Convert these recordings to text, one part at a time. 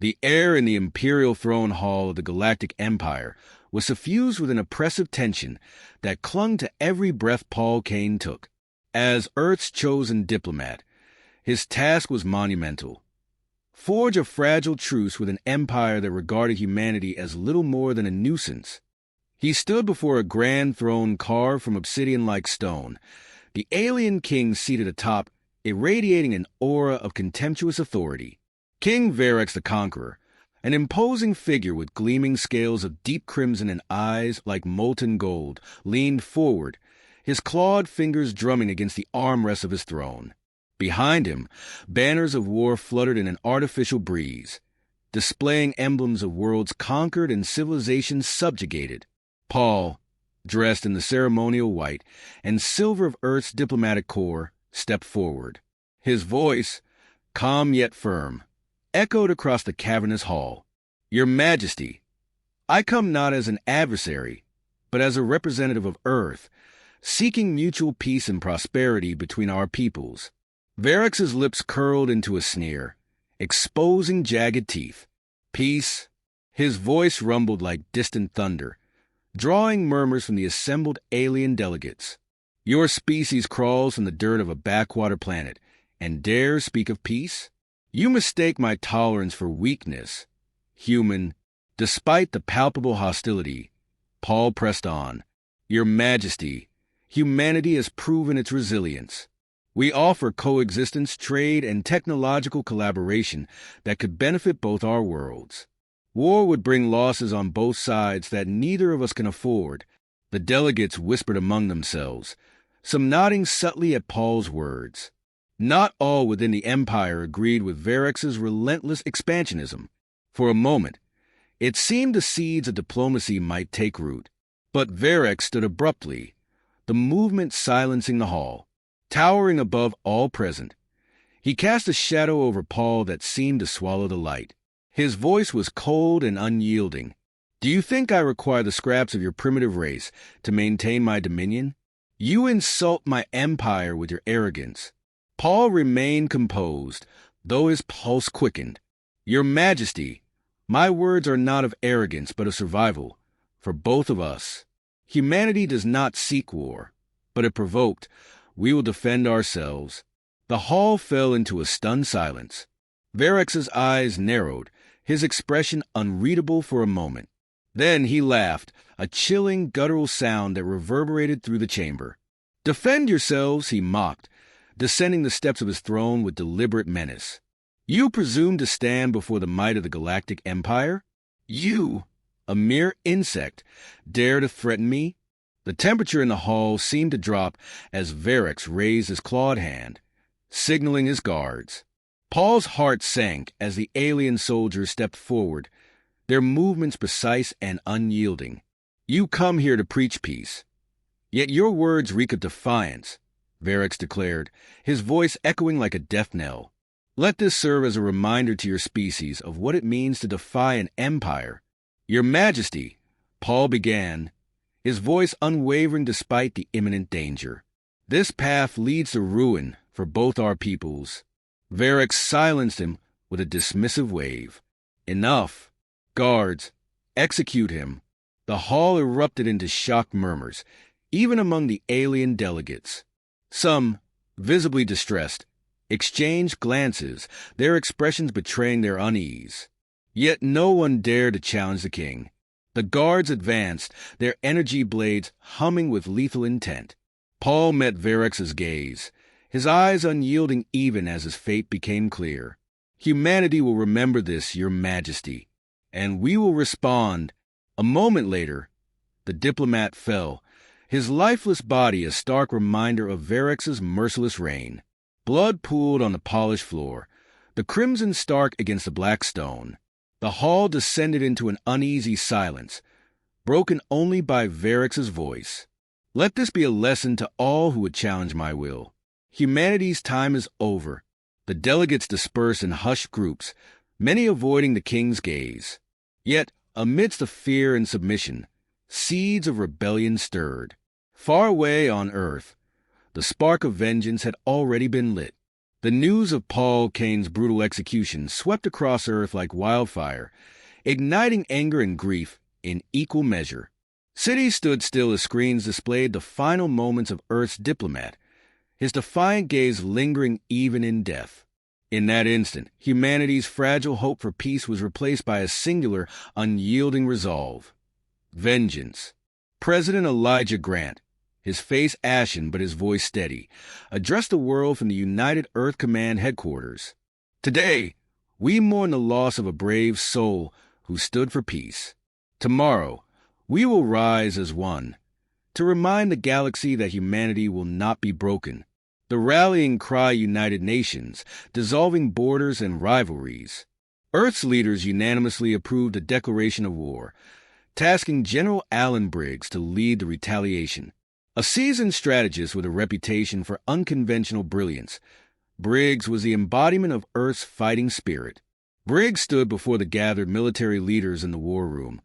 The air in the imperial throne hall of the Galactic Empire was suffused with an oppressive tension that clung to every breath Paul Kane took. As Earth's chosen diplomat, his task was monumental. Forge a fragile truce with an empire that regarded humanity as little more than a nuisance. He stood before a grand throne carved from obsidian-like stone, the alien king seated atop, irradiating an aura of contemptuous authority. King Verex the Conqueror, an imposing figure with gleaming scales of deep crimson and eyes like molten gold, leaned forward, his clawed fingers drumming against the armrests of his throne. Behind him, banners of war fluttered in an artificial breeze, displaying emblems of worlds conquered and civilizations subjugated. Paul, dressed in the ceremonial white and silver of Earth's diplomatic corps, stepped forward. His voice, calm yet firm, echoed across the cavernous hall. "Your Majesty, I come not as an adversary, but as a representative of Earth, seeking mutual peace and prosperity between our peoples." Verex's lips curled into a sneer, exposing jagged teeth. "Peace?" His voice rumbled like distant thunder, drawing murmurs from the assembled alien delegates. "Your species crawls from the dirt of a backwater planet and dares speak of peace? You mistake my tolerance for weakness. Human, despite the palpable hostility," Paul pressed on. "Your Majesty, humanity has proven its resilience. We offer coexistence, trade, and technological collaboration that could benefit both our worlds. War would bring losses on both sides that neither of us can afford." The delegates whispered among themselves, some nodding subtly at Paul's words. Not all within the Empire agreed with Verex's relentless expansionism. For a moment, it seemed the seeds of diplomacy might take root. But Verex stood abruptly, the movement silencing the hall. Towering above all present, he cast a shadow over Paul that seemed to swallow the light. His voice was cold and unyielding. "Do you think I require the scraps of your primitive race to maintain my dominion? You insult my empire with your arrogance." Paul remained composed, though his pulse quickened. "Your Majesty, my words are not of arrogance, but of survival, for both of us. Humanity does not seek war, but if provoked, we will defend ourselves." The hall fell into a stunned silence. Verex's eyes narrowed, his expression unreadable for a moment. Then he laughed, a chilling, guttural sound that reverberated through the chamber. "Defend yourselves," he mocked, descending the steps of his throne with deliberate menace. "You presume to stand before the might of the Galactic Empire? You, a mere insect, dare to threaten me?" The temperature in the hall seemed to drop as Verex raised his clawed hand, signaling his guards. Paul's heart sank as the alien soldiers stepped forward, their movements precise and unyielding. "You come here to preach peace, yet your words reek of defiance," Verex declared, his voice echoing like a death knell. "Let this serve as a reminder to your species of what it means to defy an empire." "Your Majesty," Paul began, his voice unwavering despite the imminent danger. "This path leads to ruin for both our peoples." Verex silenced him with a dismissive wave. "Enough. Guards, execute him." The hall erupted into shocked murmurs, even among the alien delegates. Some, visibly distressed, exchanged glances, their expressions betraying their unease. Yet no one dared to challenge the king. The guards advanced, their energy blades humming with lethal intent. Paul met Verex's gaze, his eyes unyielding even as his fate became clear. "Humanity will remember this, Your Majesty, and we will respond." A moment later, the diplomat fell, his lifeless body a stark reminder of Verex's merciless reign. Blood pooled on the polished floor, the crimson stark against the black stone. The hall descended into an uneasy silence, broken only by Verex's voice. "Let this be a lesson to all who would challenge my will. Humanity's time is over." The delegates dispersed in hushed groups, many avoiding the king's gaze. Yet, amidst the fear and submission, seeds of rebellion stirred. Far away on Earth, the spark of vengeance had already been lit. The news of Paul Kane's brutal execution swept across Earth like wildfire, igniting anger and grief in equal measure. Cities stood still as screens displayed the final moments of Earth's diplomat, his defiant gaze lingering even in death. In that instant, humanity's fragile hope for peace was replaced by a singular, unyielding resolve: vengeance. President Elijah Grant, his face ashen but his voice steady, addressed the world from the United Earth Command headquarters. Today, we mourn the loss of a brave soul who stood for peace. Tomorrow, we will rise as one, to remind the galaxy that humanity will not be broken. The rallying cry united nations, dissolving borders and rivalries. Earth's leaders unanimously approved a declaration of war, tasking General Alan Briggs to lead the retaliation. A seasoned strategist with a reputation for unconventional brilliance, Briggs was the embodiment of Earth's fighting spirit. Briggs stood before the gathered military leaders in the war room,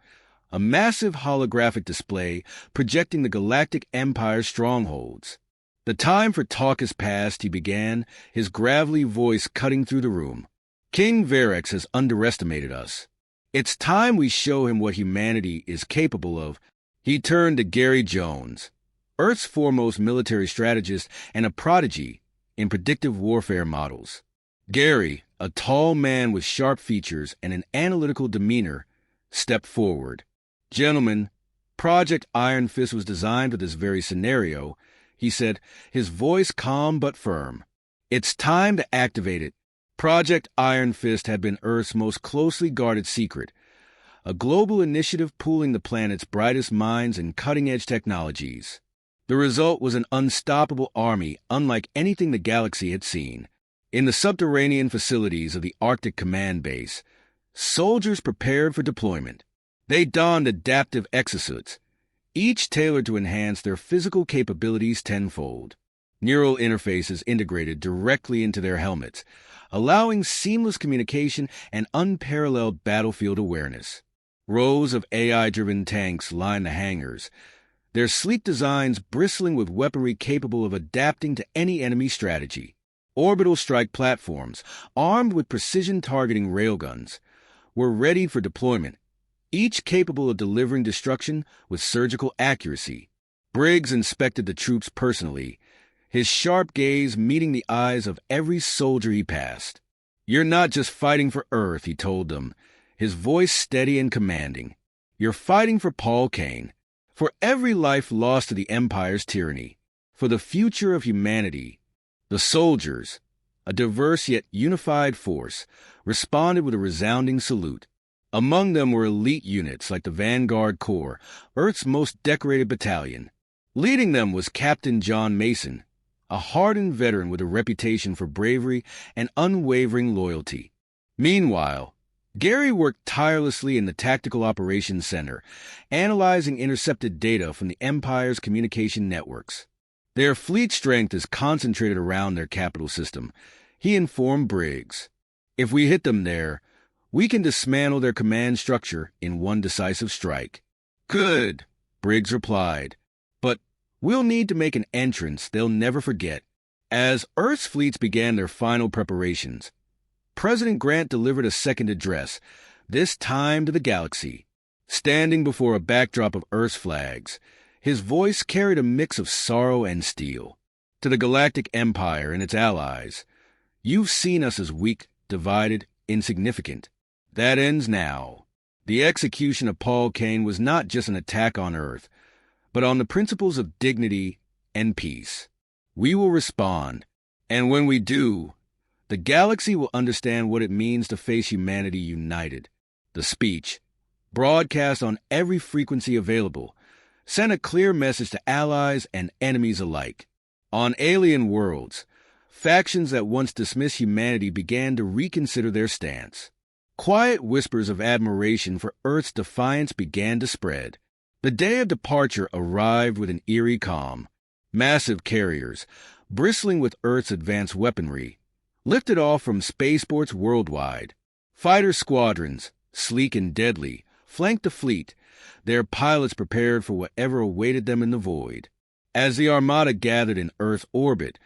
a massive holographic display projecting the Galactic Empire's strongholds. The time for talk is past, he began, his gravelly voice cutting through the room. King Verex has underestimated us. It's time we show him what humanity is capable of. He turned to Gary Jones, Earth's foremost military strategist and a prodigy in predictive warfare models. Gary, a tall man with sharp features and an analytical demeanor, stepped forward. Gentlemen, Project Iron Fist was designed for this very scenario, he said, his voice calm but firm. It's time to activate it. Project Iron Fist had been Earth's most closely guarded secret, a global initiative pooling the planet's brightest minds and cutting-edge technologies. The result was an unstoppable army unlike anything the galaxy had seen. In the subterranean facilities of the Arctic Command Base, soldiers prepared for deployment. They donned adaptive exosuits, each tailored to enhance their physical capabilities tenfold. Neural interfaces integrated directly into their helmets, allowing seamless communication and unparalleled battlefield awareness. Rows of AI-driven tanks lined the hangars, their sleek designs bristling with weaponry capable of adapting to any enemy strategy. Orbital strike platforms, armed with precision-targeting railguns, were ready for deployment, each capable of delivering destruction with surgical accuracy. Briggs inspected the troops personally, his sharp gaze meeting the eyes of every soldier he passed. You're not just fighting for Earth, he told them, his voice steady and commanding. You're fighting for Paul Kane, for every life lost to the Empire's tyranny, for the future of humanity. The soldiers, a diverse yet unified force, responded with a resounding salute. Among them were elite units like the Vanguard Corps, Earth's most decorated battalion. Leading them was Captain John Mason, a hardened veteran with a reputation for bravery and unwavering loyalty. Meanwhile, Gary worked tirelessly in the Tactical Operations Center, analyzing intercepted data from the Empire's communication networks. Their fleet strength is concentrated around their capital system, he informed Briggs. If we hit them there, we can dismantle their command structure in one decisive strike. Good, Briggs replied. But we'll need to make an entrance they'll never forget. As Earth's fleets began their final preparations, President Grant delivered a second address, this time to the galaxy. Standing before a backdrop of Earth's flags, his voice carried a mix of sorrow and steel. To the Galactic Empire and its allies, you've seen us as weak, divided, insignificant. That ends now. The execution of Paul Kane was not just an attack on Earth, but on the principles of dignity and peace. We will respond, and when we do, the galaxy will understand what it means to face humanity united. The speech, broadcast on every frequency available, sent a clear message to allies and enemies alike. On alien worlds, factions that once dismissed humanity began to reconsider their stance. Quiet whispers of admiration for Earth's defiance began to spread. The day of departure arrived with an eerie calm. Massive carriers, bristling with Earth's advanced weaponry, lifted off from spaceports worldwide. Fighter squadrons, sleek and deadly, flanked the fleet, their pilots prepared for whatever awaited them in the void. As the armada gathered in Earth orbit,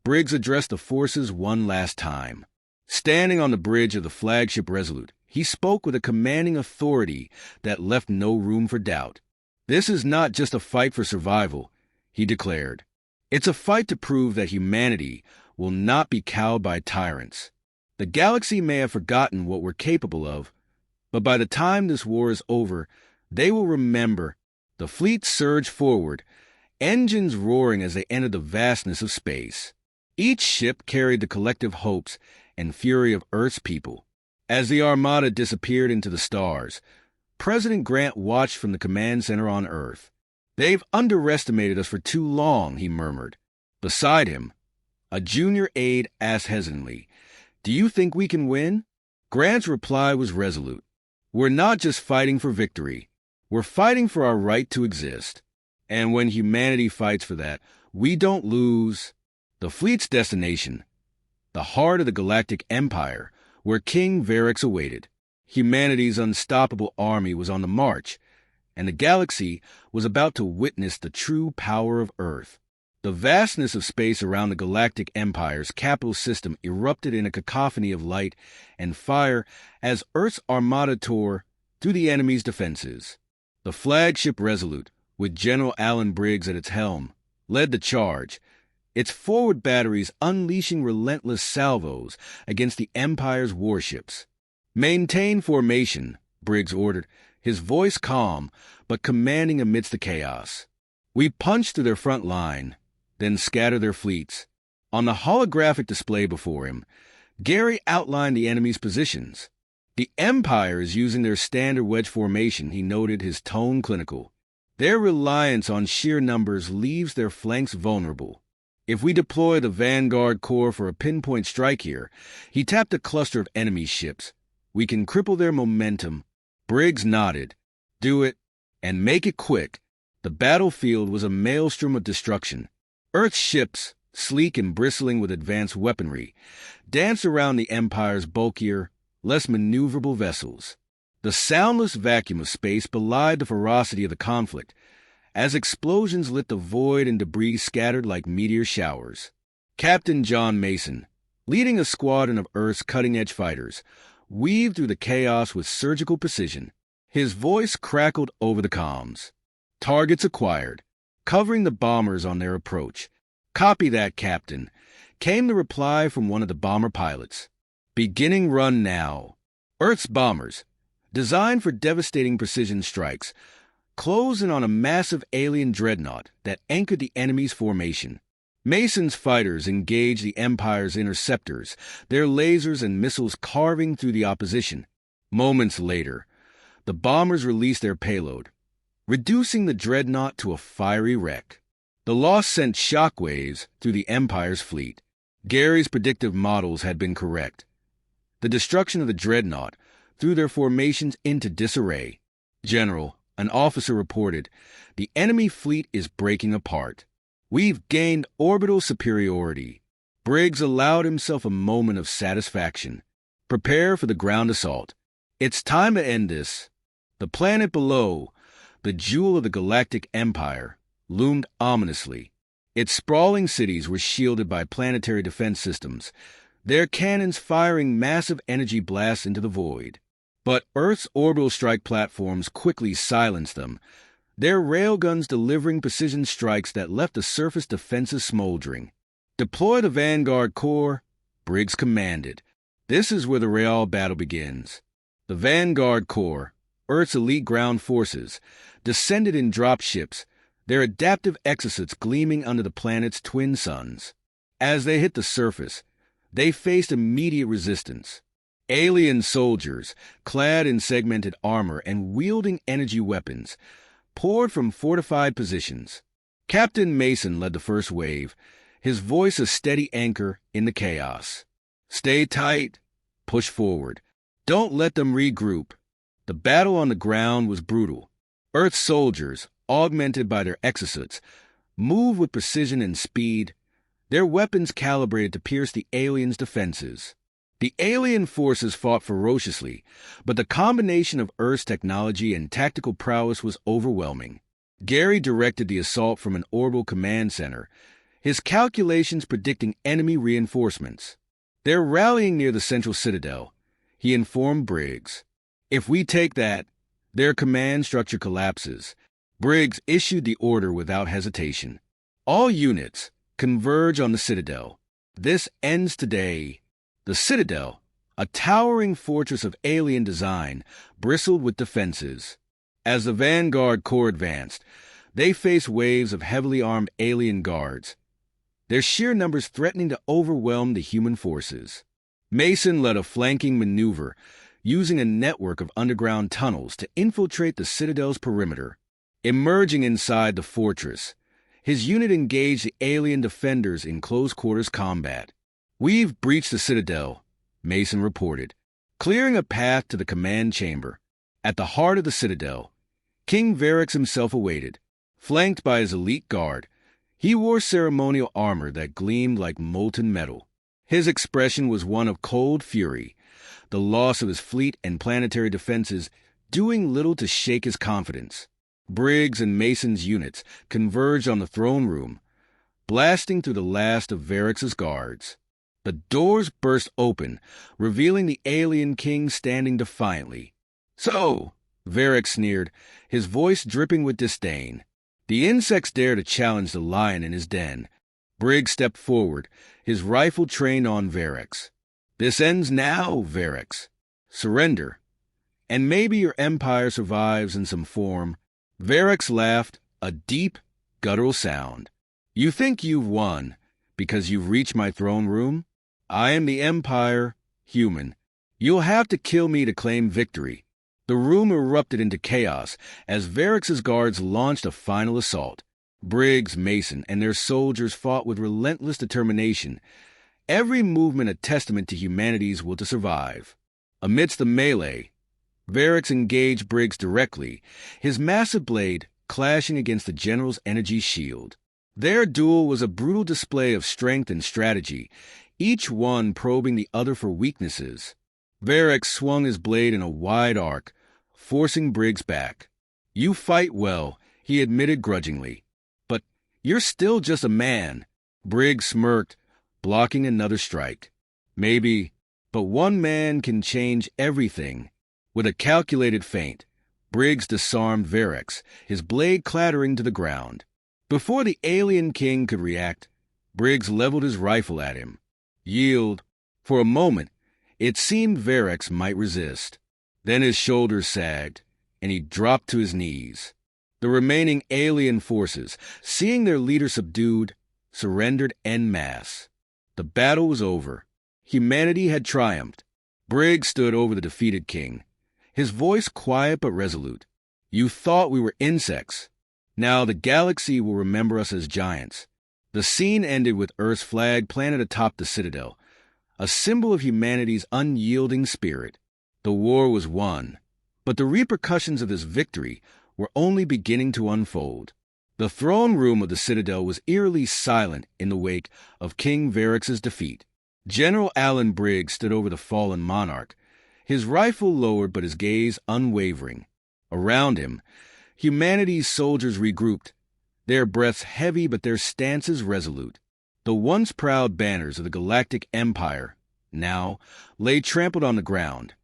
Briggs addressed the forces one last time. Standing on the bridge of the flagship Resolute, he spoke with a commanding authority that left no room for doubt. "This is not just a fight for survival," he declared. "It's a fight to prove that humanity will not be cowed by tyrants. The galaxy may have forgotten what we're capable of, but by the time this war is over, they will remember." The fleet surged forward, engines roaring as they entered the vastness of space. Each ship carried the collective hopes and fury of Earth's people. As the Armada disappeared into the stars, President Grant watched from the command center on Earth. "They've underestimated us for too long," he murmured. Beside him, a junior aide asked hesitantly, "Do you think we can win?" Grant's reply was resolute. "We're not just fighting for victory. We're fighting for our right to exist. And when humanity fights for that, we don't lose." The fleet's destination, the heart of the Galactic Empire, where King Varix awaited. Humanity's unstoppable army was on the march, and the galaxy was about to witness the true power of Earth. The vastness of space around the Galactic Empire's capital system erupted in a cacophony of light and fire as Earth's armada tore through the enemy's defenses. The flagship Resolute, with General Alan Briggs at its helm, led the charge, its forward batteries unleashing relentless salvos against the Empire's warships. "Maintain formation," Briggs ordered, his voice calm but commanding amidst the chaos. "We punch through their front line, then scatter their fleets." On the holographic display before him, Gary outlined the enemy's positions. "The Empire is using their standard wedge formation," he noted, his tone clinical. "Their reliance on sheer numbers leaves their flanks vulnerable. If we deploy the Vanguard Corps for a pinpoint strike here," he tapped a cluster of enemy ships, "we can cripple their momentum." Briggs nodded. "Do it, and make it quick." The battlefield was a maelstrom of destruction. Earth's ships, sleek and bristling with advanced weaponry, danced around the Empire's bulkier, less maneuverable vessels. The soundless vacuum of space belied the ferocity of the conflict, as explosions lit the void and debris scattered like meteor showers. Captain John Mason, leading a squadron of Earth's cutting-edge fighters, weaved through the chaos with surgical precision. His voice crackled over the comms. "Targets acquired, covering the bombers on their approach." "Copy that, Captain," came the reply from one of the bomber pilots. "Beginning run now." Earth's bombers, designed for devastating precision strikes, closed in on a massive alien dreadnought that anchored the enemy's formation. Mason's fighters engaged the Empire's interceptors, their lasers and missiles carving through the opposition. Moments later, the bombers released their payload, reducing the dreadnought to a fiery wreck. The loss sent shockwaves through the Empire's fleet. Gary's predictive models had been correct. The destruction of the dreadnought threw their formations into disarray. "General," an officer reported, "the enemy fleet is breaking apart. We've gained orbital superiority." Briggs allowed himself a moment of satisfaction. "Prepare for the ground assault. It's time to end this." The planet below, the jewel of the Galactic Empire, loomed ominously. Its sprawling cities were shielded by planetary defense systems, their cannons firing massive energy blasts into the void. But Earth's orbital strike platforms quickly silenced them, their railguns delivering precision strikes that left the surface defenses smoldering. "Deploy the Vanguard Corps," Briggs commanded. "This is where the real battle begins." The Vanguard Corps, Earth's elite ground forces, descended in drop ships, their adaptive exosuits gleaming under the planet's twin suns. As they hit the surface, they faced immediate resistance. Alien soldiers, clad in segmented armor and wielding energy weapons, poured from fortified positions. Captain Mason led the first wave, his voice a steady anchor in the chaos. "Stay tight. Push forward. Don't let them regroup." The battle on the ground was brutal. Earth's soldiers, augmented by their exosuits, moved with precision and speed, their weapons calibrated to pierce the aliens' defenses. The alien forces fought ferociously, but the combination of Earth's technology and tactical prowess was overwhelming. Gary directed the assault from an orbital command center, his calculations predicting enemy reinforcements. They're rallying near the central citadel, he informed Briggs. If we take that, their command structure collapses. Briggs issued the order without hesitation. All units converge on the citadel. This ends today. The citadel, a towering fortress of alien design, bristled with defenses. As the Vanguard Corps advanced, they faced waves of heavily armed alien guards, their sheer numbers threatening to overwhelm the human forces. Mason led a flanking maneuver, using a network of underground tunnels to infiltrate the citadel's perimeter. Emerging inside the fortress, his unit engaged the alien defenders in close-quarters combat. "We've breached the citadel," Mason reported, clearing a path to the command chamber. At the heart of the citadel, King Varix himself awaited, flanked by his elite guard. He wore ceremonial armor that gleamed like molten metal. His expression was one of cold fury, the loss of his fleet and planetary defenses doing little to shake his confidence. Briggs and Mason's units converged on the throne room, blasting through the last of Varix's guards. The doors burst open, revealing the alien king standing defiantly. "So," Varix sneered, his voice dripping with disdain. "The insects dare to challenge the lion in his den." Briggs stepped forward, his rifle trained on Varix. "This ends now, Varix. Surrender, and maybe your empire survives in some form." Varix laughed, a deep, guttural sound. "You think you've won because you've reached my throne room? I am the Empire, human. You'll have to kill me to claim victory." The room erupted into chaos as Varix's guards launched a final assault. Briggs, Mason, and their soldiers fought with relentless determination, every movement a testament to humanity's will to survive. Amidst the melee, Varix engaged Briggs directly, his massive blade clashing against the general's energy shield. Their duel was a brutal display of strength and strategy, each one probing the other for weaknesses. Varix swung his blade in a wide arc, forcing Briggs back. "You fight well," he admitted grudgingly. "But you're still just a man." Briggs smirked, blocking another strike. "Maybe, but one man can change everything." With a calculated feint, Briggs disarmed Varix, his blade clattering to the ground. Before the alien king could react, Briggs leveled his rifle at him. "Yield." For a moment, it seemed Varix might resist. Then his shoulders sagged, and he dropped to his knees. The remaining alien forces, seeing their leader subdued, surrendered en masse. The battle was over. Humanity had triumphed. Briggs stood over the defeated king, his voice quiet but resolute. "You thought we were insects. Now the galaxy will remember us as giants." The scene ended with Earth's flag planted atop the citadel, a symbol of humanity's unyielding spirit. The war was won, but the repercussions of this victory were only beginning to unfold. The throne room of the citadel was eerily silent in the wake of King Varix's defeat. General Alan Briggs stood over the fallen monarch, his rifle lowered but his gaze unwavering. Around him, humanity's soldiers regrouped, their breaths heavy but their stances resolute. The once proud banners of the Galactic Empire now lay trampled on the ground,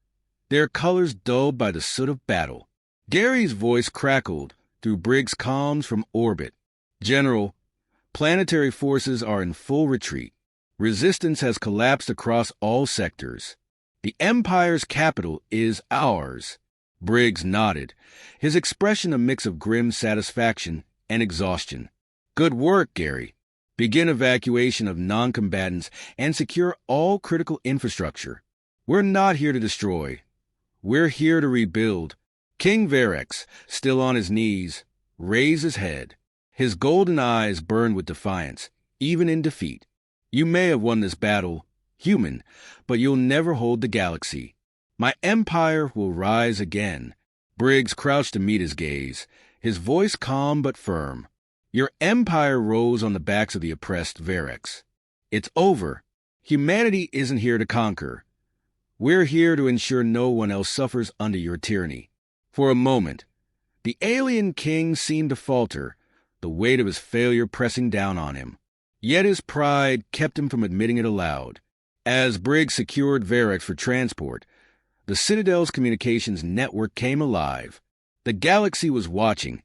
their colors dulled by the soot of battle. Gary's voice crackled through Briggs' comms from orbit. "General, planetary forces are in full retreat. Resistance has collapsed across all sectors. The Empire's capital is ours." Briggs nodded, his expression a mix of grim satisfaction and exhaustion. "Good work, Gary. Begin evacuation of non-combatants and secure all critical infrastructure. We're not here to destroy. We're here to rebuild." King Varix, still on his knees, raised his head. His golden eyes burned with defiance, even in defeat. "You may have won this battle, human, but you'll never hold the galaxy. My empire will rise again." Briggs crouched to meet his gaze, his voice calm but firm. "Your empire rose on the backs of the oppressed, Varix. It's over. Humanity isn't here to conquer. We're here to ensure no one else suffers under your tyranny." For a moment, the alien king seemed to falter, the weight of his failure pressing down on him. Yet his pride kept him from admitting it aloud. As Briggs secured Varix for transport, the Citadel's communications network came alive. The galaxy was watching.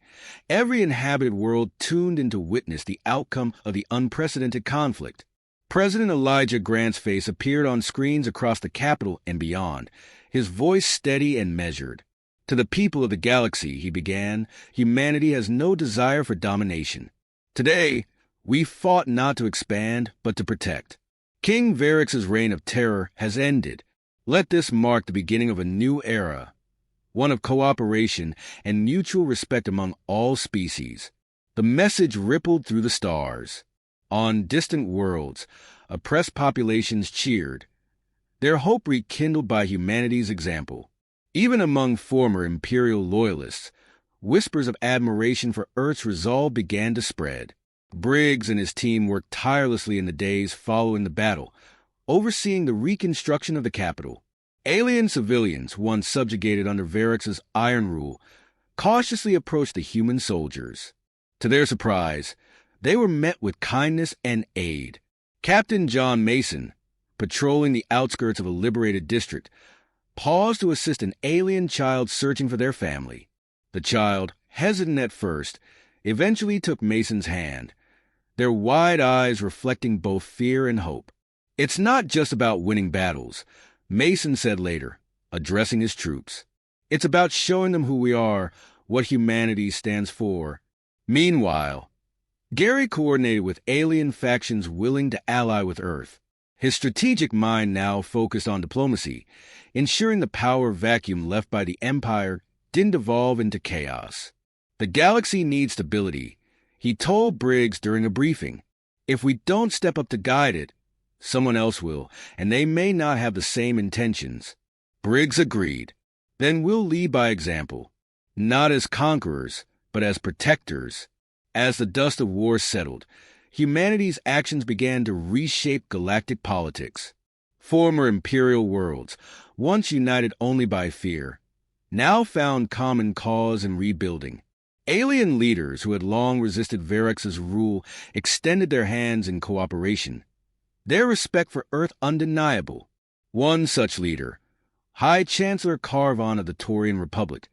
Every inhabited world tuned in to witness the outcome of the unprecedented conflict. President Elijah Grant's face appeared on screens across the capital and beyond, his voice steady and measured. To the people of the galaxy, he began, humanity has no desire for domination. Today, we fought not to expand, but to protect. King Varix's reign of terror has ended. Let this mark the beginning of a new era, one of cooperation and mutual respect among all species. The message rippled through the stars. On distant worlds, oppressed populations cheered, their hope rekindled by humanity's example. Even among former imperial loyalists, whispers of admiration for Earth's resolve began to spread. Briggs and his team worked tirelessly in the days following the battle, overseeing the reconstruction of the capital. Alien civilians, once subjugated under Varix's iron rule, cautiously approached the human soldiers. To their surprise, they were met with kindness and aid. Captain John Mason, patrolling the outskirts of a liberated district, paused to assist an alien child searching for their family. The child, hesitant at first, eventually took Mason's hand, their wide eyes reflecting both fear and hope. "It's not just about winning battles," Mason said later, addressing his troops. "It's about showing them who we are, what humanity stands for." Meanwhile, Gary coordinated with alien factions willing to ally with Earth. His strategic mind now focused on diplomacy, ensuring the power vacuum left by the Empire didn't evolve into chaos. "The galaxy needs stability," he told Briggs during a briefing. "If we don't step up to guide it, someone else will, and they may not have the same intentions." Briggs agreed. "Then we'll lead by example, not as conquerors, but as protectors." As the dust of war settled, humanity's actions began to reshape galactic politics. Former imperial worlds, once united only by fear, now found common cause in rebuilding. Alien leaders who had long resisted Varix's rule extended their hands in cooperation, their respect for Earth undeniable. One such leader, High Chancellor Carvon of the Taurian Republic,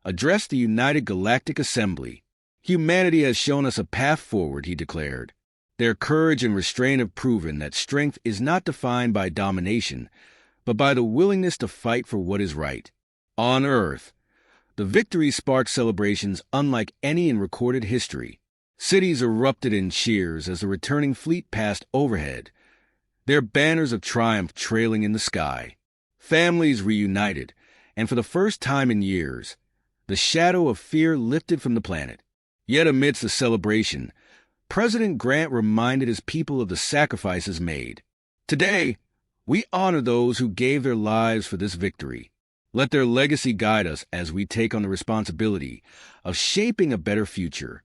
addressed the United Galactic Assembly. "Humanity has shown us a path forward," he declared. "Their courage and restraint have proven that strength is not defined by domination, but by the willingness to fight for what is right." On Earth, the victory sparked celebrations unlike any in recorded history. Cities erupted in cheers as the returning fleet passed overhead, their banners of triumph trailing in the sky. Families reunited, and for the first time in years, the shadow of fear lifted from the planet. Yet amidst the celebration, President Grant reminded his people of the sacrifices made. "Today, we honor those who gave their lives for this victory. Let their legacy guide us as we take on the responsibility of shaping a better future,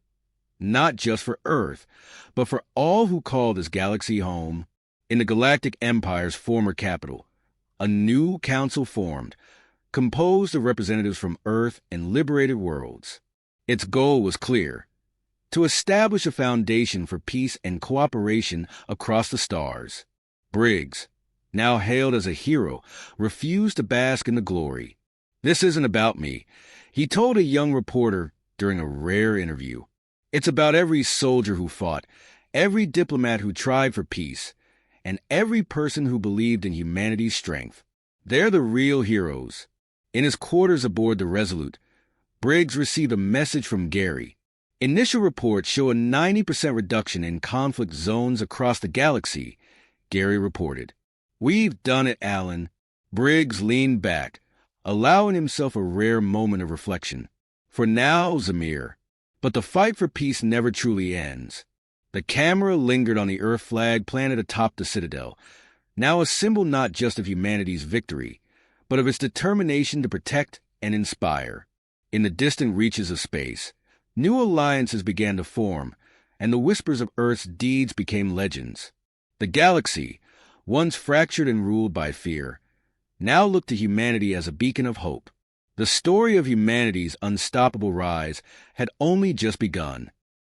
not just for Earth, but for all who call this galaxy home." In the Galactic Empire's former capital, a new council formed, composed of representatives from Earth and liberated worlds. Its goal was clear: to establish a foundation for peace and cooperation across the stars. Briggs, now hailed as a hero, refused to bask in the glory. "This isn't about me," he told a young reporter during a rare interview. "It's about every soldier who fought, every diplomat who tried for peace, and every person who believed in humanity's strength. They're the real heroes." In his quarters aboard the Resolute, Briggs received a message from Gary. Initial reports show a 90% reduction in conflict zones across the galaxy, Gary reported. "We've done it, Alan." Briggs leaned back, allowing himself a rare moment of reflection. "For now, Zamir. But the fight for peace never truly ends." The camera lingered on the Earth flag planted atop the Citadel, now a symbol not just of humanity's victory, but of its determination to protect and inspire. In the distant reaches of space, new alliances began to form, and the whispers of Earth's deeds became legends. The galaxy, once fractured and ruled by fear, now looked to humanity as a beacon of hope. The story of humanity's unstoppable rise had only just begun.